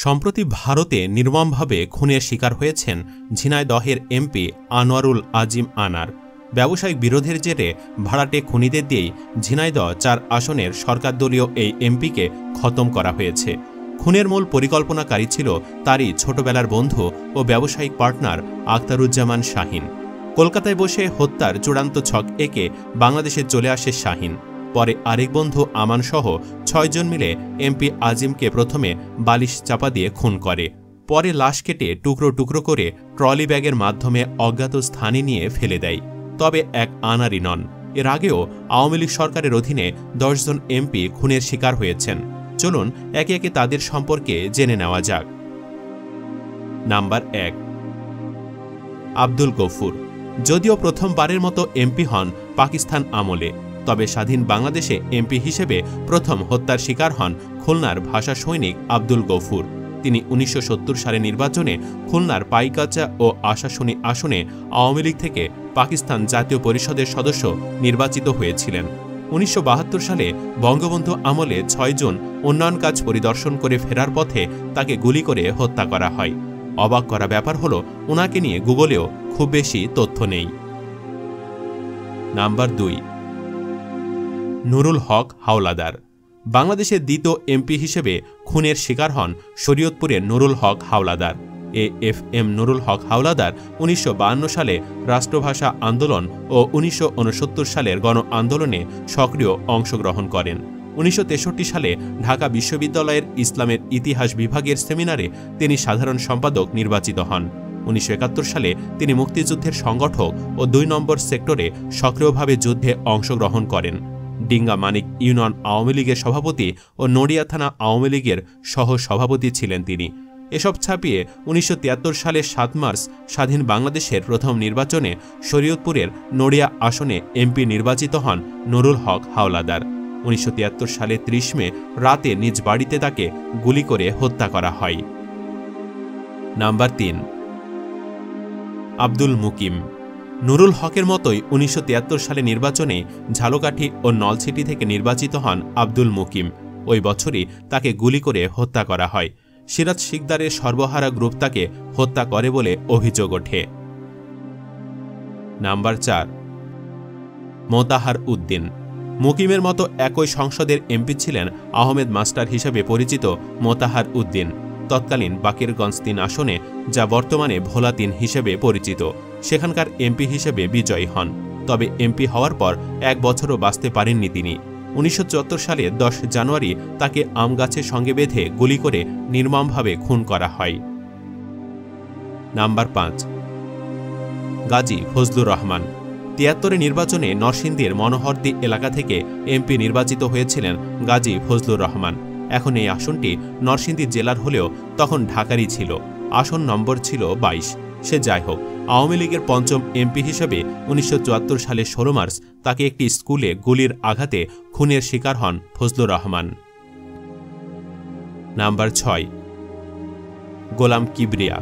সম্প্রতি ভারতে নির্মমভাবে খুনের শিকার হয়েছেন ঝিনাইদহের এমপি আনোয়ারুল আজিম আনার। ব্যবসায়িক বিরোধের জেরে ভাড়াটে খুনিদের দিয়েই ঝিনাইদহ ৪ আসনের সরকারদলীয় এই এমপিকে খতম করা হয়েছে। খুনের মূল পরিকল্পনাকারী ছিল তারই ছোটবেলার বন্ধু ও ব্যবসায়িক পার্টনার আখতারুজ্জামান শাহিন। কলকাতায় বসে হত্যার চূড়ান্ত ছক এঁকে বাংলাদেশে চলে আসে শাহিন। পরে আরেক বন্ধু আমানসহ ৬ জন মিলে এমপি আজিমকে প্রথমে বালিশ চাপা দিয়ে খুন করে। পরে লাশ কেটে টুকরো টুকরো করে ট্রলি ব্যাগের মাধ্যমে অজ্ঞাত স্থানে নিয়ে ফেলে দেয়। তবে এক আনারই নন, এর আগেও আওয়ামী লীগ সরকারের অধীনে ১০ জন এমপি খুনের শিকার হয়েছেন। চলুন একে একে তাদের সম্পর্কে জেনে নেওয়া যাক। নাম্বার ১, আব্দুল গফুর। যদিও প্রথমবারের মতো এমপি হন পাকিস্তান আমলে, তবে স্বাধীন বাংলাদেশে এমপি হিসেবে প্রথম হত্যার শিকার হন খুলনার ভাষা সৈনিক আব্দুল গফুর। তিনি ১৯৭০ সালে নির্বাচনে খুলনার পাইকাচা ও আশাশুনি আসনে আওয়ামী লীগ থেকে পাকিস্তান জাতীয় পরিষদের সদস্য নির্বাচিত হয়েছিলেন। ১৯৭২ সালে বঙ্গবন্ধু আমলে ৬ জন উন্নয়ন কাজ পরিদর্শন করে ফেরার পথে তাকে গুলি করে হত্যা করা হয়। অবাক করা ব্যাপার হল, ওনাকে নিয়ে গুগলেও খুব বেশি তথ্য নেই। নাম্বার ২, নুরুল হক হাওলাদার। বাংলাদেশের দ্বিতীয় এমপি হিসেবে খুনের শিকার হন শরীয়তপুরের নুরুল হক হাওলাদার। এএফএম নুরুল হক হাওলাদার ১৯৫২ সালে রাষ্ট্রভাষা আন্দোলন ও ১৯৬৯ সালের গণ আন্দোলনে সক্রিয় অংশগ্রহণ করেন। ১৯৬৩ সালে ঢাকা বিশ্ববিদ্যালয়ের ইসলামের ইতিহাস বিভাগের সেমিনারে তিনি সাধারণ সম্পাদক নির্বাচিত হন। ১৯৭১ সালে তিনি মুক্তিযুদ্ধের সংগঠক ও ২ নম্বর সেক্টরে সক্রিয়ভাবে যুদ্ধে অংশগ্রহণ করেন। ডিঙ্গা মানিক ইউনিয়ন আওয়ামী লীগের সভাপতি ও নড়িয়া থানা আওয়ামী লীগের সহ সভাপতি ছিলেন তিনি। এসব ছাপিয়ে ১৯৭৩ সালের ৭ মার্চ স্বাধীন বাংলাদেশের প্রথম নির্বাচনে শরীয়তপুরের নড়িয়া আসনে এমপি নির্বাচিত হন নুরুল হক হাওলাদার। ১৯৭৩ সালে ৩০ মে রাতে নিজ বাড়িতে তাকে গুলি করে হত্যা করা হয়। নাম্বার ৩, আব্দুল মুকিম। নুরুল হকের মতোই ১৯৭৩ সালে নির্বাচনে ঝালকাঠি ও নলছিটি থেকে নির্বাচিত হন আব্দুল মুকিম। ওই বছরই তাকে গুলি করে হত্যা করা হয়। সিরাজ শিকদারের সর্বহারা গ্রুপ তাকে হত্যা করে বলে অভিযোগ ওঠে। নাম্বার ৪, মোতাহার উদ্দিন। মুকিমের মতো একই সংসদের এমপি ছিলেন আহমেদ মাস্টার হিসেবে পরিচিত মোতাহার উদ্দিন। তৎকালীন বাকেরগঞ্জ ৩ আসনে, যা বর্তমানে ভোলা ৩ হিসেবে পরিচিত, সেখানকার এমপি হিসেবে বিজয়ী হন। তবে এমপি হওয়ার পর ১ বছরও বাঁচতে পারেননি তিনি। ১৯৭৪ সালে ১০ জানুয়ারি তাকে আম গাছের সঙ্গে বেঁধে গুলি করে নির্মমভাবে খুন করা হয়। নাম্বার ৫, গাজী ফজলুর রহমান। ৭৩ নির্বাচনে নরসিংদীর মনোহরদী এলাকা থেকে এমপি নির্বাচিত হয়েছিলেন গাজী ফজলুর রহমান। এখন এই আসনটি নরসিংদী জেলার হলেও তখন ঢাকারই ছিল। আসন নম্বর ছিল ২২। সে যাই হোক, আওয়ামী লীগের পঞ্চম এমপি হিসেবে ১৯৭৪ সালের ১৬ মার্চ তাকে একটি স্কুলে গুলির আঘাতে খুনের শিকার হন ফজলুর রহমান। নাম্বার ৬, গোলাম কিবরিয়া।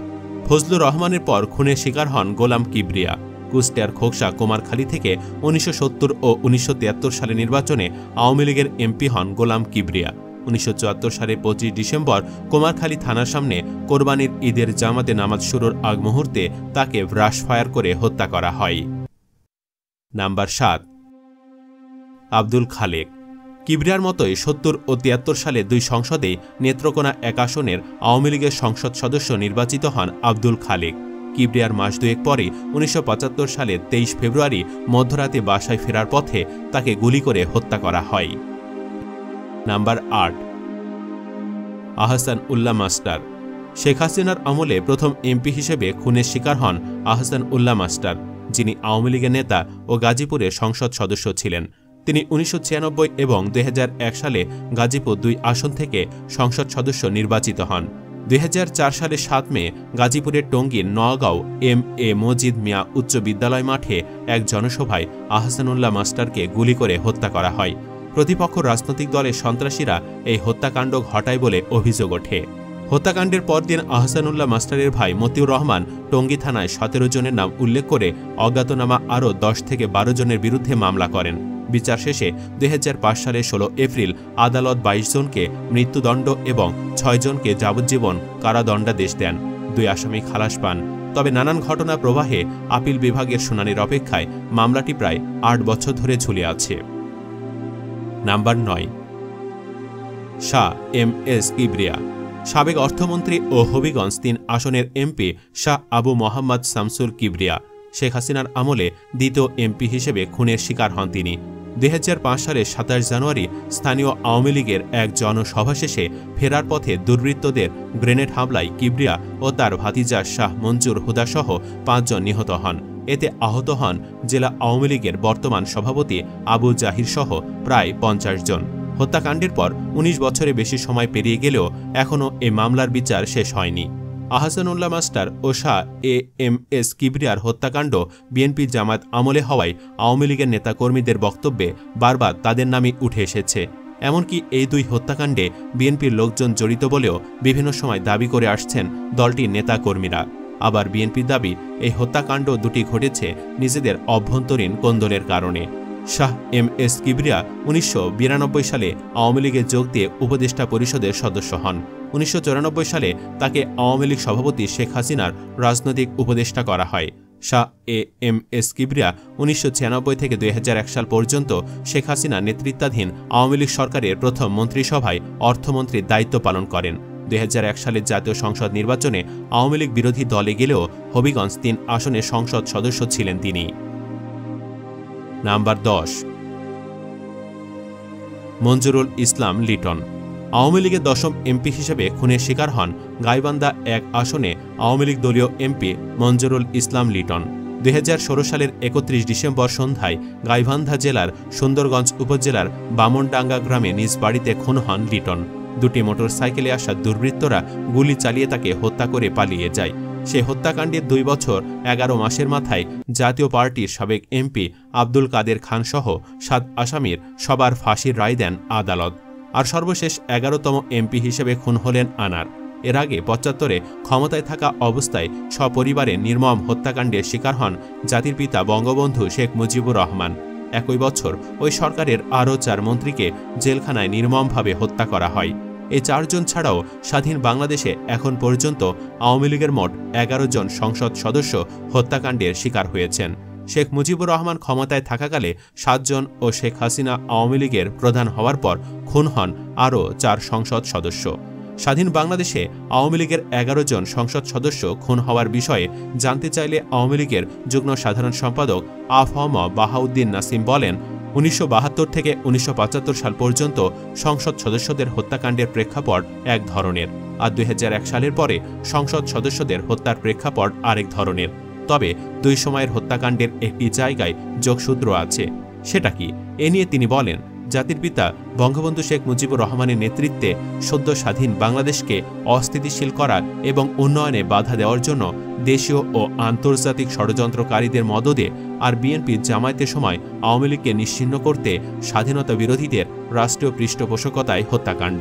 ফজলুর রহমানের পর খুনের শিকার হন গোলাম কিবরিয়া। কুষ্টিয়ার খোকসা কুমারখালী থেকে ১৯৭০ ও ১৯৭৩ সালে নির্বাচনে আওয়ামী লীগের এমপি হন গোলাম কিবরিয়া। ১৯৭৪ সালে ২৫ ডিসেম্বর কুমারখালী থানার সামনে কোরবানির ঈদের জামাতে নামাজ শুরুর আগ মুহূর্তে তাকে ব্রাশ ফায়ার করে হত্যা করা হয়। নাম্বার ৭, আব্দুল খালেক। কিবরিয়ার মতোই ৭০ ও ৭৩ সালে ২ সংসদেই নেত্রকোনা ১ আসনের আওয়ামী লীগের সংসদ সদস্য নির্বাচিত হন আব্দুল খালেক। কিবরিয়ার মাস ২ পরে ১৯৭৫ সালে ২৩ ফেব্রুয়ারি মধ্যরাতে বাসায় ফেরার পথে তাকে গুলি করে হত্যা করা হয়। নাম্বার ৮, আহসান উল্লাহ মাস্টার। শেখ হাসিনার আমলে প্রথম এমপি হিসেবে খুনের শিকার হন আহসান উল্লাহ মাস্টার, যিনি আওয়ামী লীগের নেতা ও গাজীপুরের সংসদ সদস্য ছিলেন। তিনি ১৯৯৬ এবং ২০০১ সালে গাজীপুর ২ আসন থেকে সংসদ সদস্য নির্বাচিত হন। ২০০৪ সালের ৭ মে গাজীপুরের টঙ্গীর নওগাঁও এম.এ. মজিদ মিয়া উচ্চ বিদ্যালয় মাঠে এক জনসভায় আহসানুল্লাহ মাস্টারকে গুলি করে হত্যা করা হয়। প্রতিপক্ষ রাজনৈতিক দলের সন্ত্রাসীরা এই হত্যাকাণ্ড ঘটায় বলে অভিযোগ ওঠে। হত্যাকাণ্ডের পরদিন আহসানুল্লাহ মাস্টারের ভাই মতিউর রহমান টঙ্গী থানায় ১৭ জনের নাম উল্লেখ করে অজ্ঞাতনামা আরও ১০ থেকে ১২ জনের বিরুদ্ধে মামলা করেন। বিচার শেষে ২০০৫ সালের ১৬ এপ্রিল আদালত ২২ জনকে মৃত্যুদণ্ড এবং ৬ জনকে যাবজ্জীবন কারাদণ্ডাদেশ দেন। ২ আসামি খালাস পান। তবে নানান ঘটনা প্রবাহে আপিল বিভাগের শুনানির অপেক্ষায় মামলাটি প্রায় ৮ বছর ধরে ঝুলে আছে। Number ৯, Shah M S Kibria. সাবেক অর্থমন্ত্রী ও হবিগঞ্জ ৩ আসনের এমপি শাহ আবু মোহাম্মদ শামসুল কিবরিয়া শেখ হাসিনার আমলে দ্বিতীয় এমপি হিসেবে খুনের শিকার হন তিনি। ২০০৫ সালের ২৭ জানুয়ারি স্থানীয় আওয়ামী লীগের এক জনসভা শেষে ফেরার পথে দুর্বৃত্তদের গ্রেনেড হামলায় কিবরিয়া ও তার ভাতিজা শাহ মঞ্জুর হুদাসহ ৫ জন নিহত হন। এতে আহত হন জেলা আওয়ামী লীগের বর্তমান সভাপতি আবু জাহির সহ প্রায় ৫০ জন। হত্যাকাণ্ডের পর ১৯ বছরে বেশি সময় পেরিয়ে গেলেও এখনও এ মামলার বিচার শেষ হয়নি। আহসানুল্লাহ মাস্টার ও শাহ এম এস কিবরিয়ার হত্যাকাণ্ড বিএনপি জামায়াত আমলে হওয়ায় আওয়ামী লীগের নেতাকর্মীদের বক্তব্যে বারবার তাদের নামই উঠে এসেছে। এমনকি এই ২ হত্যাকাণ্ডে বিএনপির লোকজন জড়িত বলেও বিভিন্ন সময় দাবি করে আসছেন দলটির নেতাকর্মীরা। আবার বিএনপির দাবি এই হত্যাকাণ্ড দুটি ঘটেছে নিজেদের অভ্যন্তরীণ কোন্দলের কারণে। শাহ এম এস কিবরিয়া ১৯৯২ সালে আওয়ামী লীগে যোগ দিয়ে উপদেষ্টা পরিষদের সদস্য হন। ১৯৯৪ সালে তাকে আওয়ামী লীগ সভাপতি শেখ হাসিনার রাজনৈতিক উপদেষ্টা করা হয়। শাহ এম এস কিবরিয়া ১৯৯৬ থেকে ২০০১ সাল পর্যন্ত শেখ হাসিনা নেতৃত্বাধীন আওয়ামী লীগ সরকারের প্রথম মন্ত্রিসভায় অর্থমন্ত্রীর দায়িত্ব পালন করেন। ২০০১ সালের জাতীয় সংসদ নির্বাচনে আওয়ামী লীগ বিরোধী দলে গেলেও হবিগঞ্জ ৩ আসনের সংসদ সদস্য ছিলেন তিনি। নাম্বার ১০, মঞ্জুরুল ইসলাম লিটন। আওয়ামী লীগের ১০ম এমপি হিসেবে খুনের শিকার হন গাইবান্ধা ১ আসনে আওয়ামী লীগ দলীয় এমপি মঞ্জুরুল ইসলাম লিটন। ২০১৬ সালের ৩১ ডিসেম্বর সন্ধ্যায় গাইবান্ধা জেলার সুন্দরগঞ্জ উপজেলার বামনডাঙ্গা গ্রামে নিজ বাড়িতে খুন হন লিটন। ২টি মোটরসাইকেলে আসা দুর্বৃত্তরা গুলি চালিয়ে তাকে হত্যা করে পালিয়ে যায়। সে হত্যাকাণ্ডের ২ বছর ১১ মাসের মাথায় জাতীয় পার্টির সাবেক এমপি আব্দুল কাদের খান সহ ৭ আসামির সবার ফাঁসির রায় দেন আদালত। আর সর্বশেষ ১১তম এমপি হিসেবে খুন হলেন আনার। এর আগে ৭৫-এ ক্ষমতায় থাকা অবস্থায় সপরিবারে নির্মম হত্যাকাণ্ডের শিকার হন জাতির পিতা বঙ্গবন্ধু শেখ মুজিবুর রহমান। একই বছর ওই সরকারের আরও ৪ মন্ত্রীকে জেলখানায় নির্মমভাবে হত্যা করা হয়। এই ৪ জন ছাড়াও স্বাধীন বাংলাদেশে এখন পর্যন্ত আওয়ামী লীগের মোট ১১ জন সংসদ সদস্য হত্যাকাণ্ডের শিকার হয়েছেন। শেখ মুজিবুর রহমান ক্ষমতায় থাকাকালে ৭ জন ও শেখ হাসিনা আওয়ামী লীগের প্রধান হওয়ার পর খুন হন আরও ৪ সংসদ সদস্য। স্বাধীন বাংলাদেশে আওয়ামী লীগের ১১ জন সংসদ সদস্য খুন হওয়ার বিষয়ে জানতে চাইলে আওয়ামী লীগের যুগ্ম সাধারণ সম্পাদক আফম বাহাউদ্দিন নাসিম বলেন, ১৯৭২ থেকে ১৯৭৫ সাল পর্যন্ত সংসদ সদস্যদের হত্যাকাণ্ডের প্রেক্ষাপট এক ধরনের, আর ২০০১ সালের পরে সংসদ সদস্যদের হত্যার প্রেক্ষাপট আরেক ধরনের। তবে ২ সময়ের হত্যাকাণ্ডের একটি জায়গায় যোগসূত্র আছে। সেটা কি? এ নিয়ে তিনি বলেন, জাতির পিতা বঙ্গবন্ধু শেখ মুজিবুর রহমানের নেতৃত্বে সদ্য স্বাধীন বাংলাদেশকে অস্থিতিশীল করা এবং উন্নয়নে বাধা দেওয়ার জন্য দেশীয় ও আন্তর্জাতিক ষড়যন্ত্রকারীদের মদদে আর বিএনপি জামায়াতের সময় আওয়ামী লীগকে নিশ্চিহ্ন করতে স্বাধীনতা বিরোধীদের রাষ্ট্রীয় পৃষ্ঠপোষকতায় হত্যাকাণ্ড।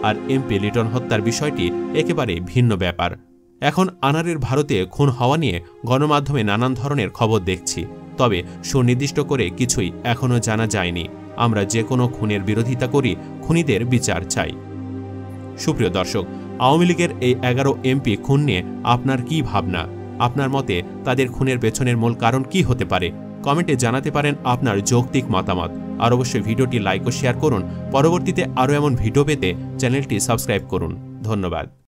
আর এমপি লিটন হত্যার বিষয়টি একেবারে ভিন্ন ব্যাপার। এখন আনারের ভারতে খুন হওয়া নিয়ে গণমাধ্যমে নানান ধরনের খবর দেখছি, তবে সুনির্দিষ্ট করে কিছুই এখনও জানা যায়নি। আমরা যে কোনো খুনের বিরোধিতা করি, খুনিদের বিচার চাই। সুপ্রিয় দর্শক, আওয়ামী লীগের এই ১১ এমপি খুন নিয়ে আপনার কি ভাবনা? আপনার মতে তাদের খুনের পেছনের মূল কারণ কি হতে পারে? কমেন্টে জানাতে পারেন আপনার যৌক্তিক মতামত। আর অবশ্যই ভিডিওটি লাইক ও শেয়ার করুন। পরবর্তীতে আরও এমন ভিডিও পেতে চ্যানেলটি সাবস্ক্রাইব করুন। ধন্যবাদ।